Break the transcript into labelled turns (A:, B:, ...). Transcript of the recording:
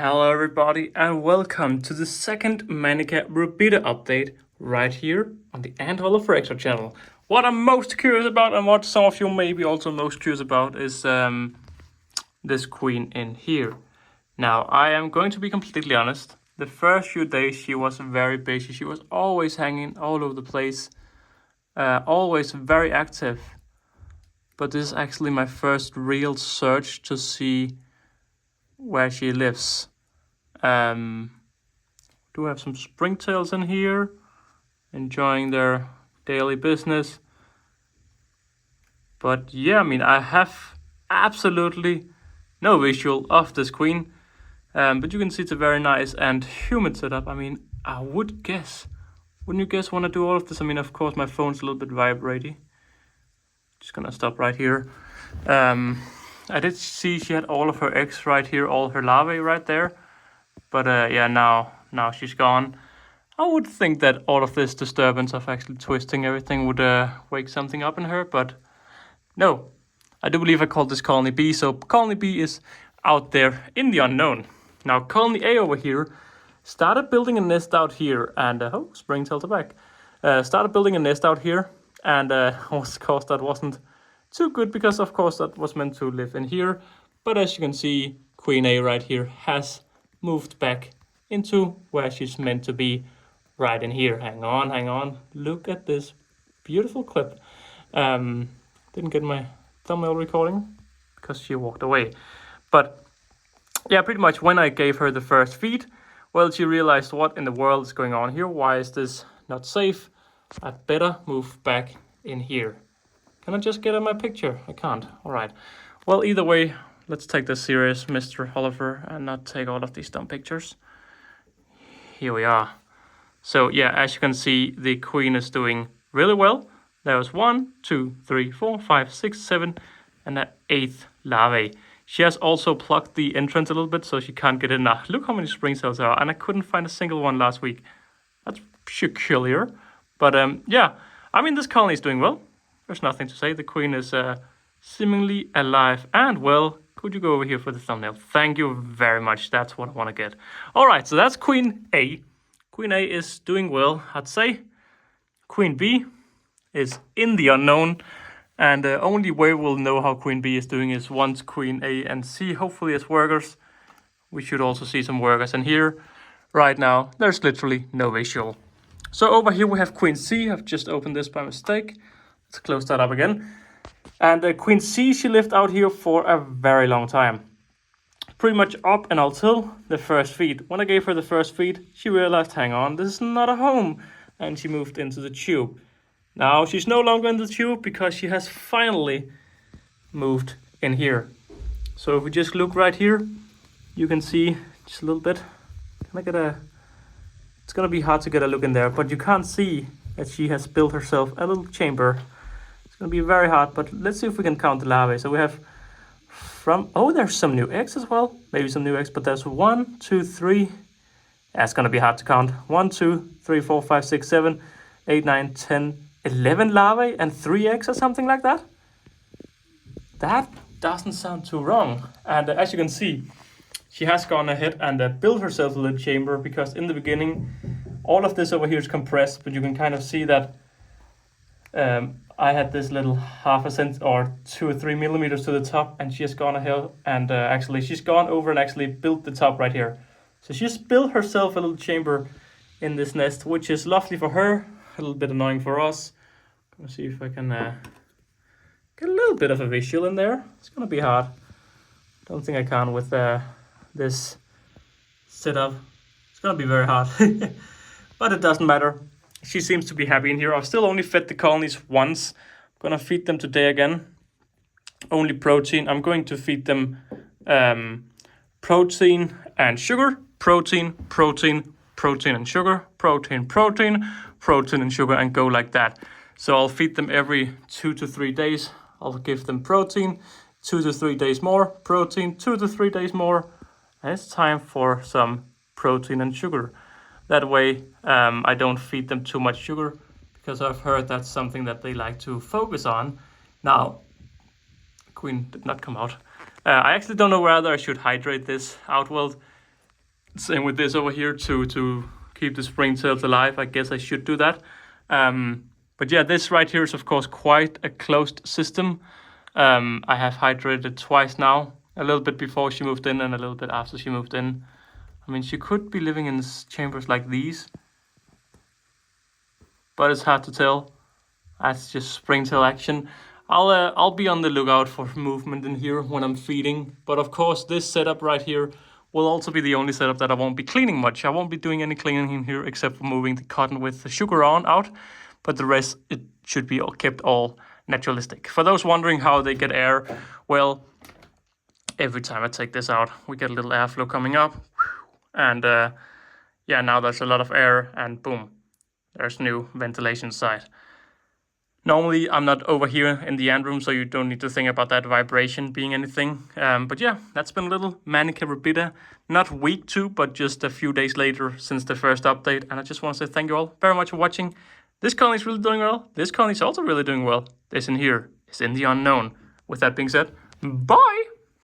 A: Hello everybody and welcome to the second Manica Rubida update right here on the Ant Holleufer extra channel. What I'm most curious about and what some of you may be also most curious about is this queen in here. Now I am going to be completely honest. The first few days she was very busy. She was always hanging all over the place, always very active. But this is actually my first real search to see where she lives. Do have some springtails in here, enjoying their daily business. But yeah, I mean, I have absolutely no visual of this queen. But you can see it's a very nice and humid setup. I mean, I would guess. Wouldn't you guys want to do all of this? I mean, of course, my phone's a little bit vibrating. Just gonna stop right here. I did see she had all of her eggs right here, all her larvae right there. But yeah, now she's gone. I would think that all of this disturbance of actually twisting everything would wake something up in her, but no. I do believe I called this Colony B, so Colony B is out there in the unknown. Now, Colony A over here started building a nest out here, and oh, springtails are back. Started building a nest out here, and of course that wasn't too good because of course that was meant to live in here. But as you can see, Queen A right here has moved back into where she's meant to be, right in here. Hang on. Look at this beautiful clip. Didn't get my thumbnail recording because she walked away. But yeah, pretty much when I gave her the first feed, well, she realized what in the world is going on here. Why is this not safe? I better move back in here. Can I just get in my picture? I can't. All right. Well, either way, let's take this serious, Mr. Holleufer, and not take all of these dumb pictures. Here we are. So yeah, as you can see, the queen is doing really well. There was 1, 2, 3, 4, 5, 6, 7, and an 8th larvae. She has also plugged the entrance a little bit, so she can't get in now. Look how many spring cells there are, and I couldn't find a single one last week. That's peculiar. But yeah, I mean, this colony is doing well. There's nothing to say. The queen is seemingly alive and well. Could you go over here for the thumbnail? Thank you very much. That's what I want to get. All right, so that's Queen A. Queen A is doing well, I'd say. Queen B is in the unknown. And the only way we'll know how Queen B is doing is once Queen A and C hopefully as workers. We should also see some workers in here. Right now, there's literally no visual. So over here we have Queen C. I've just opened this by mistake. Let's close that up again. And Queen C, she lived out here for a very long time. Pretty much up and until the first feed. When I gave her the first feed, she realized, hang on, this is not a home. And she moved into the tube. Now she's no longer in the tube because she has finally moved in here. So if we just look right here, you can see just a little bit. Can I get a... It's going to be hard to get a look in there, but you can't see that she has built herself a little chamber. It's going to be very hard, but let's see if we can count the larvae. So we have from... Oh, there's some new eggs as well. Maybe some new eggs, but there's 1, 2, 3... That's going to be hard to count. 1, 2, 3, 4, 5, 6, 7, 8, 9, 10, 11 larvae and 3 eggs or something like that. That doesn't sound too wrong. And as you can see, she has gone ahead and built herself a little chamber because in the beginning, all of this over here is compressed, but you can kind of see that I had this little 1/2 cent or 2 or 3 millimeters to the top, and she has gone ahead and actually she's gone over and actually built the top right here. So she's built herself a little chamber in this nest, which is lovely for her, a little bit annoying for us. Let's see if I can get a little bit of a visual in there. It's gonna be hard. Don't think I can with this setup. It's gonna be very hard, but it doesn't matter. She seems to be happy in here. I've still only fed the colonies once. I'm gonna feed them today again. Only protein. I'm going to feed them protein and sugar. Protein and sugar. Protein and sugar, and go like that. So I'll feed them every 2 to 3 days. I'll give them protein. 2 to 3 days more protein. 2 to 3 days more. And it's time for some protein and sugar. That way I don't feed them too much sugar, because I've heard that's something that they like to focus on. Now, Queen did not come out. I actually don't know whether I should hydrate this out. Well, Same with this over here to keep the springtails alive. I guess I should do that. But yeah, this right here is of course quite a closed system. I have hydrated twice now, a little bit before she moved in and a little bit after she moved in. I mean, she could be living in chambers like these, but it's hard to tell. That's just springtail action. I'll be on the lookout for movement in here when I'm feeding. But of course, this setup right here will also be the only setup that I won't be cleaning much. I won't be doing any cleaning in here except for moving the cotton with the sugar on out. But the rest, it should be kept all naturalistic. For those wondering how they get air, well, every time I take this out, we get a little airflow coming up. And yeah, now there's a lot of air and boom, there's new ventilation side. Normally, I'm not over here in the ant room, so you don't need to think about that vibration being anything. But yeah, that's been a little Manica Rubida. Not week 2, but just a few days later since the first update. And I just want to say thank you all very much for watching. This colony is really doing well. This colony is also really doing well. This in here is in the unknown. With that being said, bye!